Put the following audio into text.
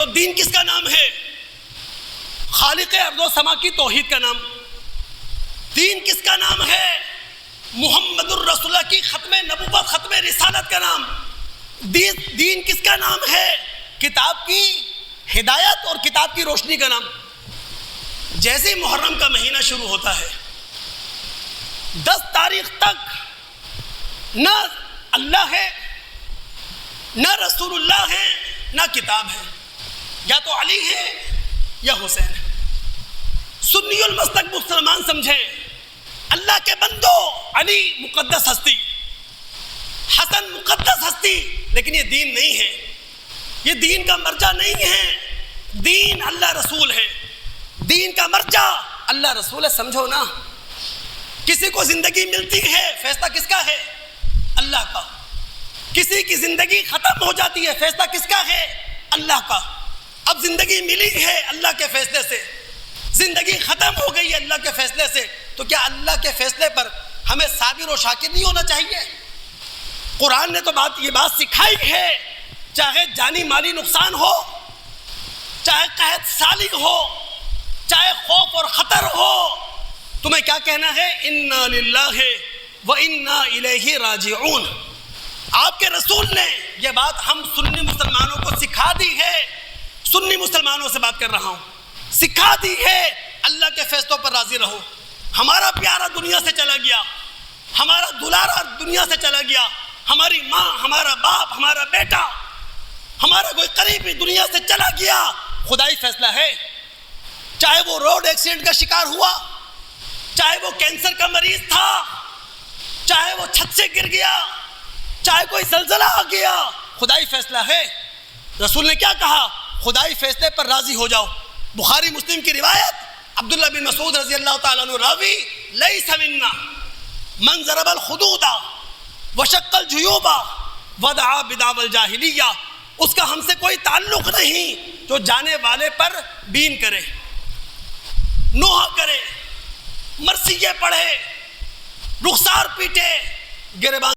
تو دین کس کا نام ہے؟ خالق ارض و سما کی توحید کا نام۔ دین کس کا نام ہے؟ محمد الرسول اللہ کی ختم نبوت، ختم رسالت کا نام۔ دین کس کا نام ہے؟ کتاب کی ہدایت اور کتاب کی روشنی کا نام۔ جیسے محرم کا مہینہ شروع ہوتا ہے، 10 تاریخ تک نہ اللہ ہے، نہ رسول اللہ ہے، نہ کتاب ہے، یا تو علی ہے یا حسین ہے۔ سنی المسلک مسلمان سمجھے، اللہ کے بندو، علی مقدس ہستی، حسن مقدس ہستی، لیکن یہ دین نہیں ہے، یہ دین کا مرجع نہیں ہے۔ دین اللہ رسول ہے، دین کا مرجع اللہ رسول ہے، سمجھو نا۔ کسی کو زندگی ملتی ہے، فیصلہ کس کا ہے؟ اللہ کا۔ کسی کی زندگی ختم ہو جاتی ہے، فیصلہ کس کا ہے؟ اللہ کا۔ اب زندگی ملی ہے اللہ کے فیصلے سے، زندگی ختم ہو گئی ہے اللہ کے فیصلے سے، تو کیا اللہ کے فیصلے پر ہمیں صابر و شاکر نہیں ہونا چاہیے؟ قرآن نے تو یہ بات سکھائی ہے، چاہے جانی مالی نقصان ہو، چاہے قحط سالی ہو، چاہے خوف اور خطر ہو، تمہیں کیا کہنا ہے؟ انا للہ و انا الیہ راجعون۔ آپ کے رسول نے یہ بات ہم سنی مسلمانوں کو سکھا دی ہے۔ سنی مسلمانوں سے بات کر رہا ہوں، سکھا دی ہے اللہ کے فیصلوں پر راضی رہو۔ ہمارا پیارا دنیا سے چلا گیا، ہمارا دلارا دنیا سے چلا گیا، ہماری ماں، ہمارا باپ، ہمارا بیٹا، ہمارا کوئی قریبی دنیا سے چلا گیا، خدائی فیصلہ ہے۔ چاہے وہ روڈ ایکسیڈنٹ کا شکار ہوا، چاہے وہ کینسر کا مریض تھا، چاہے وہ چھت سے گر گیا، چاہے کوئی زلزلہ آ گیا، خدائی فیصلہ ہے۔ رسول نے کیا کہا؟ خدائی فیصلے پر راضی ہو جاؤ۔ بخاری مسلم کی روایت، عبداللہ بن مسعود رضی اللہ تعالیٰ عنہ راوی، لیس منا من ضرب الخدود وشق الجیوب ودعا بدعوی الجاہلیہ، اس کا ہم سے کوئی تعلق نہیں جو جانے والے پر بین کرے، نوحہ کرے، مرثیے پڑھے، رخسار پیٹے، گریبان